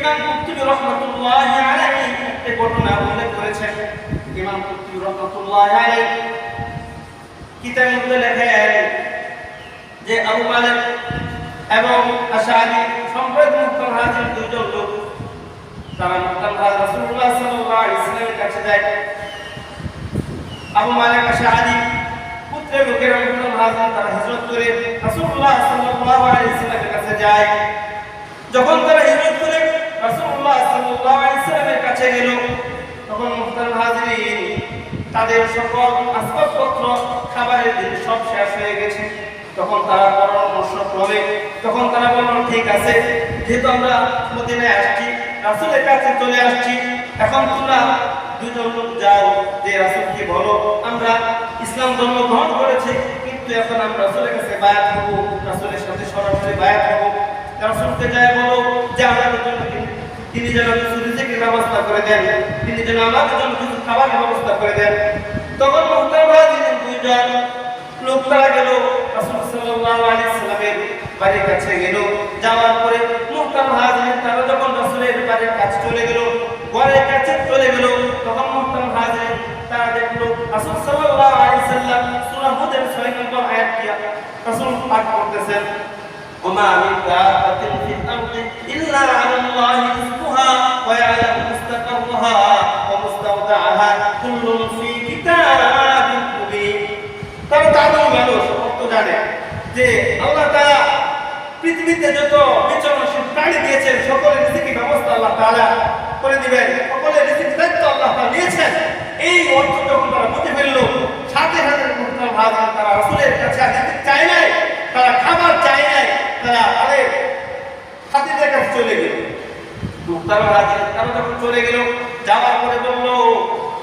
ইমাম কুরতুবী রাহমাতুল্লাহি আলাইহি এই ঘটনা উল্লেখ করেছেন। ইমাম কুরতুবী রাহমাতুল্লাহি আলাইহি কিতাবের মধ্যে লেখেন যে আবু মালিক এবং আশআরী সম্প্রদায়ের মুতাহাজির দুইজন লোক তারা মুতাহাজির রাসূলুল্লাহ সাল্লাল্লাহু আলাইহি ওয়াসাল্লামের কাছে যায়। আবু মালিক আশআরী পুত্রের লোকেরা মুতাহাজির তারা হিজরত করে রাসূলুল্লাহ সাল্লাল্লাহু আলাইহি ওয়াসাল্লামের কাছে যায়। যখন তারা হিজরত করে রাসূলুল্লাহ সাল্লাল্লাহু আলাইহি ওয়াসাল্লামের কাছে গেল, তখন মুতাহাজিরিন তাদের সকল আসবাবপত্র খাবারের জিনিস সব শেষ হয়ে গেছে। তখন তারা পরামর্শ ক্রমে তখন তারা বলল, ঠিক আছে, যেহেতু আমরা মদিনায় আসছি, রাসূলের কাছে চলে আসছি, এখন তোমরা দুজন লোক যাও যে রাসূলকে বলো আমরা ইসলাম ধর্ম গ্রহণ করেছি, কিন্তু এখন আমরা রাসূলের কাছে বায়াত হব, রাসূলের সাথে সরাসরি বায়াত হব। রাসূলকে যায় বলো যে আমাদের জন্য তিনি যেন কিছু রিজিকের ব্যবস্থা করে দেন, তিনি যেন আমাদের জন্য কিছু খাবারের ব্যবস্থা করে দেন। তখন মুতাহাজিরিন দুইজন লোক তারা গেল রাসূল সাল্লাল্লাহু আলাইহি ওয়াসাল্লামের বাড়ির কাছে গেল। যাওয়ার পরে মুতাহাজিরিন তারা যখন রাসূলের বাড়ির কাছে চলে গেল, ঘরের কাছে চলে গেল, তখন মুতাহাজিরিন তারা দেখলো রাসূল সাল্লাল্লাহু আলাইহি ওয়াসাল্লাম সূরা হুদের 6 নম্বর আয়াতটি রাসূল পাঠ করতেছেন, ওমা মিন দাব্বাতিন ফিল আরদি ইল্লা আলাল্লাহি রিজকুহা ওয়া ইয়ালামু মুস্তাকাররাহা ওয়া মুস্তাওদাআহা কুল্লুন ফি কিতাবিন মুবিন। তারা তাদের মানুষ অর্থ জানে যে আল্লাহ তাআলা পৃথিবীতে যত বিচরণশীল প্রাণী দিয়েছেন সকলের রিজিকের ব্যবস্থা আল্লাহ তাআলা করে দিবেন, সকলের রিজিকের দায়িত্ব আল্লাহ তাআলা নিয়েছেন। এই অর্থ যখন তারা বুঝে ফেলল, সাথে সাথে মুতাহাজিরিন তারা রাসূলের কাছে রিজিক চায় নাই, তারা খাবার চায় নাই, তারা আরে সাথীদের কাছে চলে গেল। মুতাহাজিরিন তারা যখন চলে গেল, যাওয়ার পরে বলল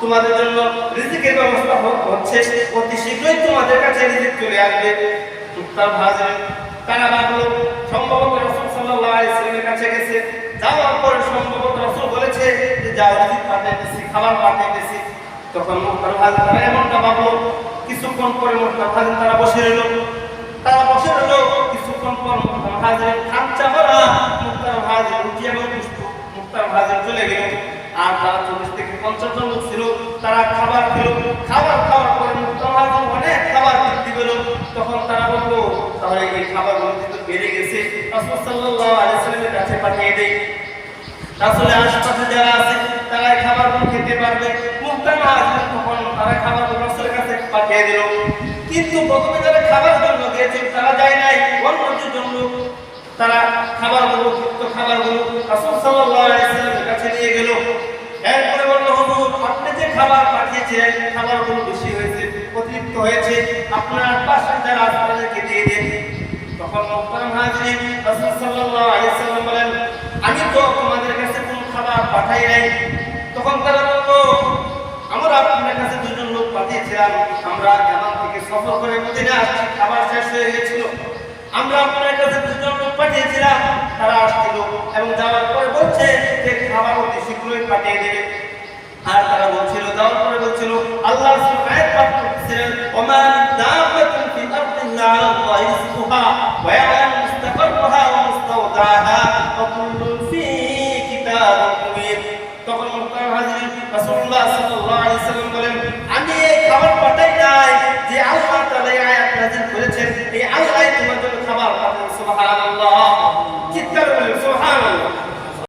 তোমাদের জন্য রিজিকের ব্যবস্থা হচ্ছে, অতি শীঘ্রই তোমাদের কাছে রিজিক চলে আসবে। মুতাহাজিরিন তারা ভাবলো সম্ভবত রাসূল সাল্লাল্লাহু আলাইহি ওয়াসাল্লামের কাছে গেছে, যাওয়ার পরে সম্ভবত রাসূল বলেছে যে যাও রিজিক পাঠিয়ে দিছি, খাবার পাঠিয়ে দিছি। তখন মুতাহাজিরিন তারা এমনটা ভাবলো। কিছুক্ষণ পরে মুতাহাজিরিন তারা বসে রইল। কিছুক্ষণ পর মুতাহাজিরিন খাঁচা ভরা মুতাহাজিরিন রুটি এবং মুতাহাজিরিন চলে গেল। আর তারা 40 থেকে 50 জন লোক ছিল, তারা খাবার খেলো। খাবার খাওয়ার পরে মুতাহাজিরিন অনেক খাবার বৃদ্ধি পেল। তখন তারা বলল তাহলে এই খাবারগুলো কিন্তু বেড়ে গেছে, রাসূল সাল্লাল্লাহু আলাইহি ওয়াসাল্লামের কাছে পাঠিয়ে দেই, রাসূলের আশেপাশে যারা আছে তারা এই খাবারগুলো খেতে পারবে। মুতাহাজিরিন তখন তারা খাবারগুলো রাসূলের কাছে পাঠিয়ে দিল। কিন্তু প্রথমে যারা খাবার জন্য দিয়েছে তারা যায় নাই, অন্য দুজন লোক তারা খাবারগুলো রাসূল সাল্লাল্লাহু আলাইহি ওয়াসাল্লামের কাছে নিয়ে গেল। এরপরে বলল, হুজুর আপনি যে খাবার পাঠিয়েছিলেন খাবারগুলো বেশি হয়েছে, অতিরিক্ত হয়েছে, আপনার পাশে যারা আছে তাদেরকে দিয়ে দিন। তখন মুতাহাজিরিন রাসূল সাল্লাল্লাহু আলাইহি ওয়াসাল্লাম বলেন, আমি তো তোমাদের কাছে কোনো খাবার পাঠাই নাই। তখন তারা বলল, আমরা আপনার কাছে দুজন লোক পাঠিয়েছিলাম, আমরা ইয়ামান থেকে সফর করে মদিনা আসছি, খাবার শেষ হয়ে গিয়েছিল, আমরা আপনার কাছে দুজন লোক পাঠিয়েছিলাম, তারা আসছিল এবং যাওয়ার পরে বলছে যে খাবার অতি শীঘ্রই পাঠিয়ে দেবে। আর তারা বলছিল, যাওয়ার পরে বলছিল আল্লাহ সুবহানাহু ওয়া তাআলা পাঠ করতেছিলেন, ওমা মিন দাব্বাতিন ফিল আরদি ইল্লা আলাল্লাহি রিজকুহা ওয়া ইয়ালামু মুস্তাকাররাহা ওয়া মুস্তাওদাআহা ওয়া কুল্লুন ফি কিতাবিন মুবিন। তখন মুতাহাজিরিন রাসূলুল্লাহ সাল্লাল্লাহু আলাইহি ওয়াসাল্লাম বলেন, আমি এই খাবার পাঠাই নাই যে আল্লাহ তাআলা এই আয়াত নাযিল করেছেন, এই আল্লাহই তোমাদের জন্য খাবার পাঠান। সুবহানাল্লাহ, চিৎকার করে সুবহানাল্লাহ।